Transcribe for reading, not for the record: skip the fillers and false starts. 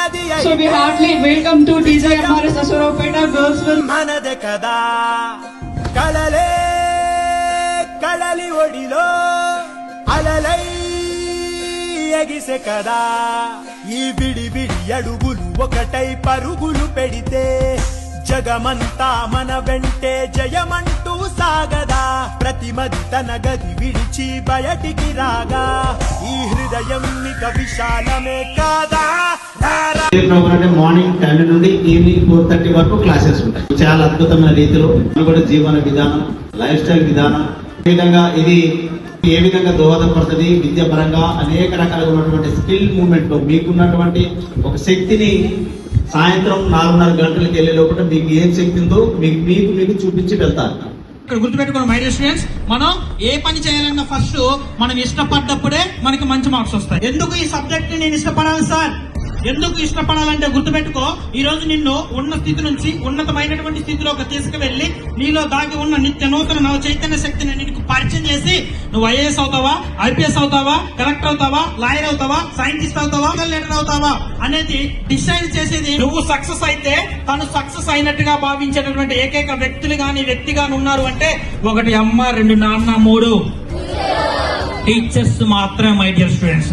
మనది. So we heartily welcome to DJMRS Asuraupeta Girls School. మనదే కదా కలలే కళలి ఒడిలో అలలై ఎగిసే కదా. ఈ విడి విడి అడుగులు ఒకటై పరుగులు పెడితే జగమంతా మన వెంటే జయమంటూ సాగదా. ప్రతిమది తన గది విడిచి బయటికి రాగా ఈ హృదయం ఇక విశాలమే కాదా. మార్నింగ్ 10 నుండి ఈవినింగ్ 4:30 వరకు క్లాసెస్ ఉంటాయి. చాలా అద్భుతమైన రీతిలో కూడా జీవన విధానం, లైఫ్ స్టైల్ విధానం, ఈ విధంగా ఇది ఏ విధంగా దోహదపడుతుంది విద్యాపరంగా అనేక రకాలుగా ఉన్నటువంటి స్కిల్ మూవ్మెంట్ లో మీకున్నటువంటి ఒక శక్తిని సాయంత్రం 4:30 గంటలకు వెళ్లే లోపల మీకు ఏం శక్తి ఉందో మీకు చూపించి వెళ్తారు. గుర్తుపెట్టుకోండి మై డియర్ స్టూడెంట్స్, మనం ఏ పని చేయాలన్నా ఫస్ట్ మనం ఇష్టపడ్డప్పుడే మనకి మంచి మార్క్స్ వస్తాయి. ఎందుకు ఈ సబ్జెక్ట్ ని నేను ఇష్టపడాలి సార్, ఎందుకు ఇష్టపడాలంటే గుర్తుపెట్టుకో, ఈ రోజు నిన్ను ఉన్న స్థితి నుంచి ఉన్నతమైనటువంటి స్థితిలోకి తీసుకువెళ్లి నీలో దాగి ఉన్న నిత్య నూతన నవ చైతన్య శక్తిని నీకు పరిచయం చేసి నువ్వు ఐఏఎస్ అవుతావా, ఐపీఎస్ అవుతావా, కలెక్టర్ అవుతావా, లాయర్ అవుతావా, సైంటిస్ట్ అవుతావా, లీడర్ అవుతావా అనేది డిసైడ్ చేసేది నువ్వు. సక్సెస్ అయితే తను సక్సెస్ అయినట్టుగా భావించేటటువంటి ఏకైక వ్యక్తి గాని ఉన్నారు అంటే ఒకటి అమ్మ, 2 నాన్న, 3 టీచర్స్ మాత్రమే మై డియర్ స్టూడెంట్స్.